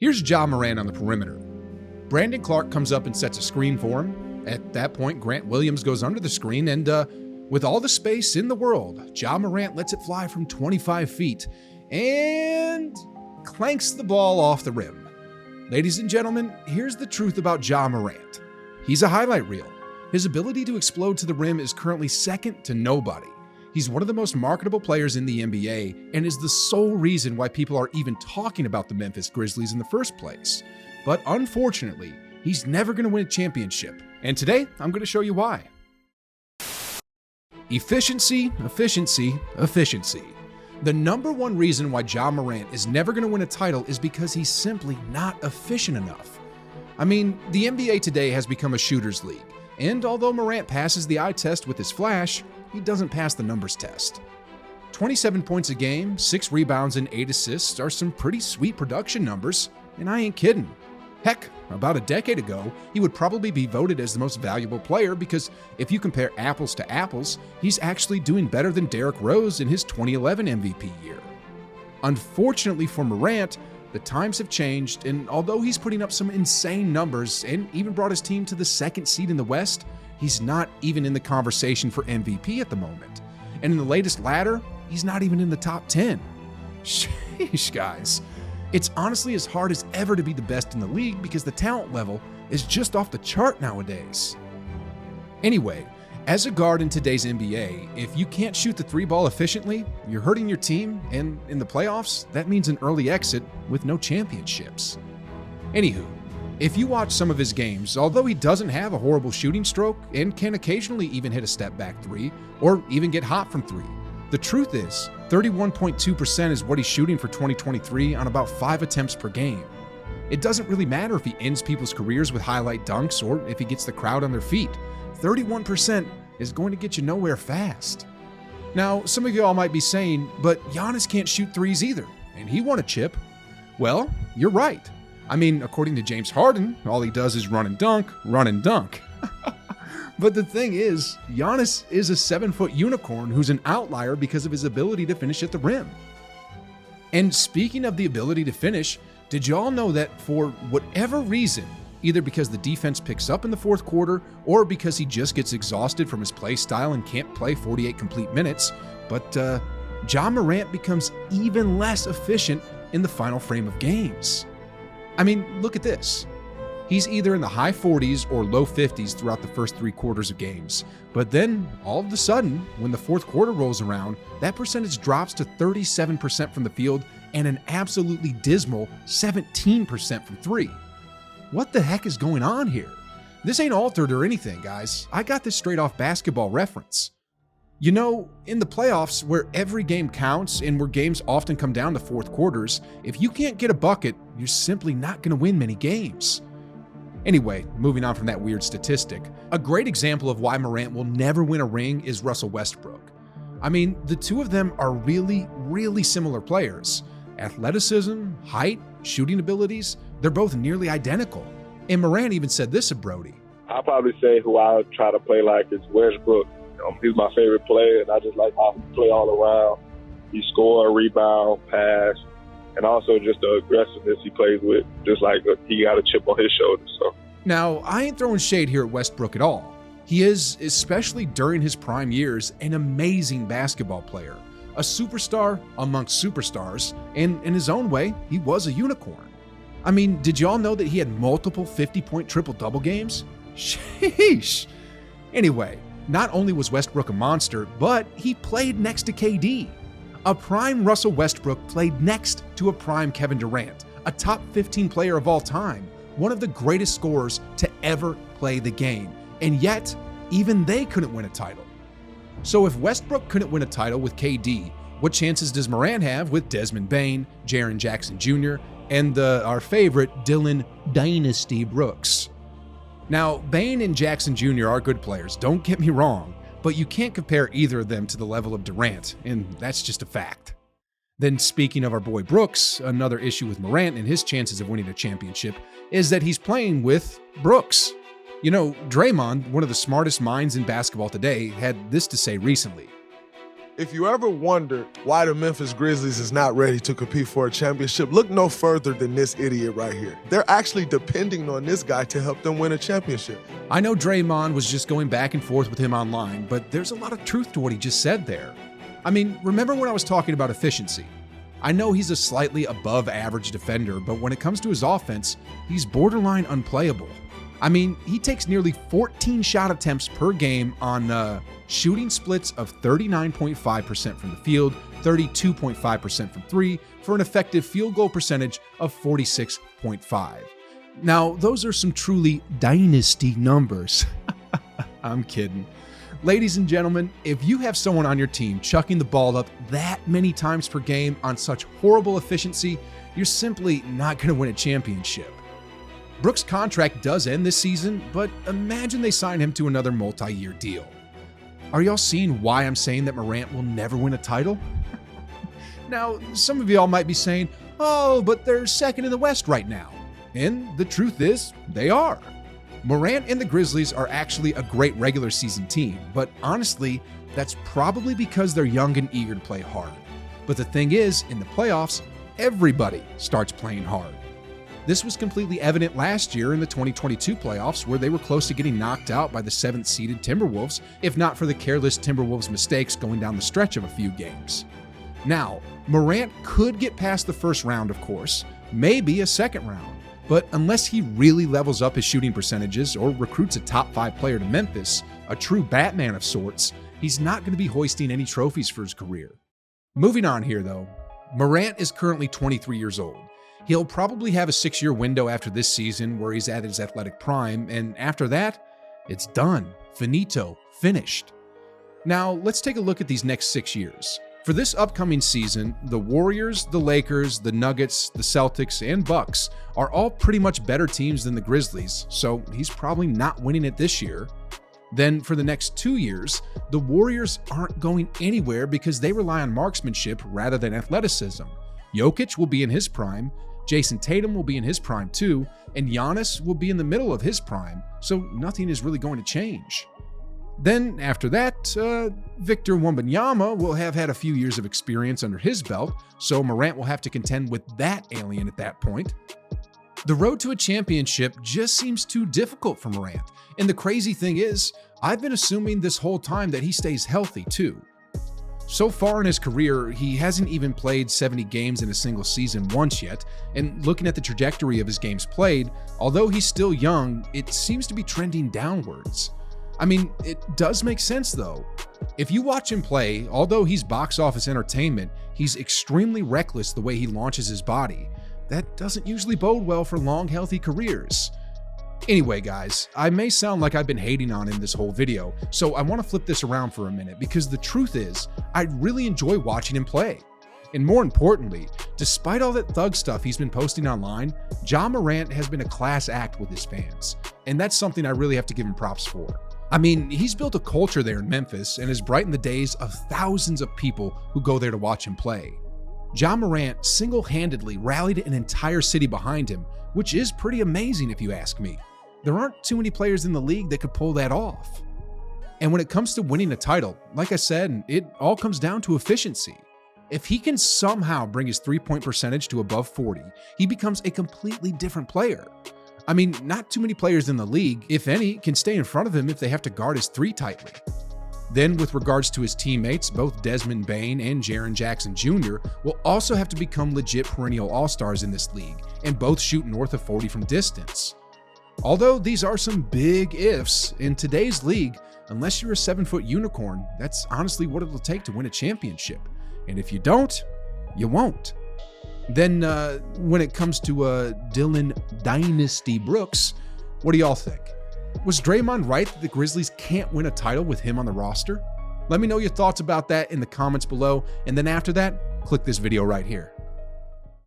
Here's Ja Morant on the perimeter. Brandon Clark comes up and sets a screen for him. At that point, Grant Williams goes under the screen, and with all the space in the world, Ja Morant lets it fly from 25 feet and clanks the ball off the rim. Ladies and gentlemen, here's the truth about Ja Morant. He's a highlight reel. His ability to explode to the rim is currently second to nobody. He's one of the most marketable players in the NBA and is the sole reason why people are even talking about the Memphis Grizzlies in the first place. But unfortunately, he's never going to win a championship. And today, I'm going to show you why. Efficiency, efficiency, efficiency. The number one reason why Ja Morant is never going to win a title is because he's simply not efficient enough. I mean, the NBA today has become a shooter's league, and although Morant passes the eye test with his flash, he doesn't pass the numbers test. 27 points a game, 6 rebounds, and 8 assists are some pretty sweet production numbers, and I ain't kidding. Heck, about a decade ago, he would probably be voted as the most valuable player because if you compare apples to apples, he's actually doing better than Derrick Rose in his 2011 MVP year. Unfortunately for Morant, the times have changed, and although he's putting up some insane numbers and even brought his team to the second seed in the West, he's not even in the conversation for MVP at the moment. And in the latest ladder, he's not even in the top 10. Sheesh, guys. It's honestly as hard as ever to be the best in the league because the talent level is just off the chart nowadays. Anyway, as a guard in today's NBA, if you can't shoot the three ball efficiently, you're hurting your team, and in the playoffs, that means an early exit with no championships. Anywho, if you watch some of his games, although he doesn't have a horrible shooting stroke and can occasionally even hit a step back three or even get hot from three, the truth is 31.2% is what he's shooting for 2023 on about 5 attempts per game. It doesn't really matter if he ends people's careers with highlight dunks or if he gets the crowd on their feet. 31% is going to get you nowhere fast. Now, some of y'all might be saying, but Giannis can't shoot threes either, and he won a chip. Well, you're right. I mean, according to James Harden, all he does is run and dunk, run and dunk. But the thing is, Giannis is a 7-foot unicorn who's an outlier because of his ability to finish at the rim. And speaking of the ability to finish, did y'all know that for whatever reason, either because the defense picks up in the fourth quarter or because he just gets exhausted from his play style and can't play 48 complete minutes, but Ja Morant becomes even less efficient in the final frame of games? I mean, look at this. He's either in the high 40s or low 50s throughout the first 3 quarters of games. But then, all of a sudden, when the fourth quarter rolls around, that percentage drops to 37% from the field and an absolutely dismal 17% from 3. What the heck is going on here? This ain't altered or anything, guys. I got this straight off Basketball Reference. You know, in the playoffs, where every game counts and where games often come down to fourth quarters, if you can't get a bucket, you're simply not going to win many games. Anyway, moving on from that weird statistic, a great example of why Morant will never win a ring is Russell Westbrook. I mean, the two of them are really similar players. Athleticism, height, shooting abilities, they're both nearly identical. And Morant even said this of Brody. I'll probably say who I try to play like is Westbrook. He's my favorite player, and I just like how he play all around. He score, rebound, pass, and also just the aggressiveness he plays with, just like he got a chip on his shoulder. So now, I ain't throwing shade here at Westbrook at all. He is, especially during his prime years, an amazing basketball player, a superstar amongst superstars, and in his own way, he was a unicorn. I mean, did y'all know that he had multiple 50-point triple-double games? Sheesh! Anyway, not only was Westbrook a monster, but he played next to KD. A prime Russell Westbrook played next to a prime Kevin Durant, a top 15 player of all time, one of the greatest scorers to ever play the game. And yet, even they couldn't win a title. So if Westbrook couldn't win a title with KD, what chances does Morant have with Desmond Bane, Jaren Jackson Jr., and our favorite Dylan Dynasty Brooks? Now, Bane and Jackson Jr. are good players, don't get me wrong, but you can't compare either of them to the level of Durant, and that's just a fact. Then speaking of our boy Brooks, another issue with Morant and his chances of winning a championship is that he's playing with Brooks. You know, Draymond, one of the smartest minds in basketball today, had this to say recently. If you ever wondered why the Memphis Grizzlies is not ready to compete for a championship, look no further than this idiot right here. They're actually depending on this guy to help them win a championship. I know Draymond was just going back and forth with him online, but there's a lot of truth to what he just said there. I mean, remember when I was talking about efficiency? I know he's a slightly above average defender, but when it comes to his offense, he's borderline unplayable. I mean, he takes nearly 14 shot attempts per game on shooting splits of 39.5% from the field, 32.5% from three, for an effective field goal percentage of 46.5. Now, those are some truly dynasty numbers. I'm kidding. Ladies and gentlemen, if you have someone on your team chucking the ball up that many times per game on such horrible efficiency, you're simply not going to win a championship. Brooks' contract does end this season, but imagine they sign him to another multi-year deal. Are y'all seeing why I'm saying that Morant will never win a title? Now, some of y'all might be saying, oh, but they're second in the West right now. And the truth is, they are. Morant and the Grizzlies are actually a great regular season team, but honestly, that's probably because they're young and eager to play hard. But the thing is, in the playoffs, everybody starts playing hard. This was completely evident last year in the 2022 playoffs, where they were close to getting knocked out by the 7th-seeded Timberwolves, if not for the careless Timberwolves' mistakes going down the stretch of a few games. Now, Morant could get past the first round, of course, maybe a second round, but unless he really levels up his shooting percentages or recruits a top 5 player to Memphis, a true Batman of sorts, he's not going to be hoisting any trophies for his career. Moving on here, though, Morant is currently 23 years old. He'll probably have a 6-year window after this season where he's at his athletic prime, and after that, it's done, finito, finished. Now, let's take a look at these next 6 years. For this upcoming season, the Warriors, the Lakers, the Nuggets, the Celtics, and Bucks are all pretty much better teams than the Grizzlies, so he's probably not winning it this year. Then for the next 2 years, the Warriors aren't going anywhere because they rely on marksmanship rather than athleticism. Jokic will be in his prime, Jason Tatum will be in his prime too, and Giannis will be in the middle of his prime, so nothing is really going to change. Then after that, Victor Wembanyama will have had a few years of experience under his belt, so Morant will have to contend with that alien at that point. The road to a championship just seems too difficult for Morant, and the crazy thing is, I've been assuming this whole time that he stays healthy too. So far in his career, he hasn't even played 70 games in a single season once yet, and looking at the trajectory of his games played, although he's still young, it seems to be trending downwards. I mean, it does make sense though. If you watch him play, although he's box office entertainment, he's extremely reckless the way he launches his body. That doesn't usually bode well for long, healthy careers. Anyway, guys, I may sound like I've been hating on him this whole video, so I want to flip this around for a minute because the truth is, I really enjoy watching him play. And more importantly, despite all that thug stuff he's been posting online, Ja Morant has been a class act with his fans, and that's something I really have to give him props for. I mean, he's built a culture there in Memphis and has brightened the days of thousands of people who go there to watch him play. Ja Morant single-handedly rallied an entire city behind him, which is pretty amazing if you ask me. There aren't too many players in the league that could pull that off. And when it comes to winning a title, like I said, it all comes down to efficiency. If he can somehow bring his three-point percentage to above 40, he becomes a completely different player. I mean, not too many players in the league, if any, can stay in front of him if they have to guard his three tightly. Then with regards to his teammates, both Desmond Bane and Jaren Jackson Jr. will also have to become legit perennial all-stars in this league, and both shoot north of 40 from distance. Although these are some big ifs, in today's league, unless you're a 7-foot unicorn, that's honestly what it'll take to win a championship. And if you don't, you won't. Then when it comes to Dylan Dynasty Brooks, what do y'all think? Was Draymond right that the Grizzlies can't win a title with him on the roster? Let me know your thoughts about that in the comments below, and then after that, click this video right here.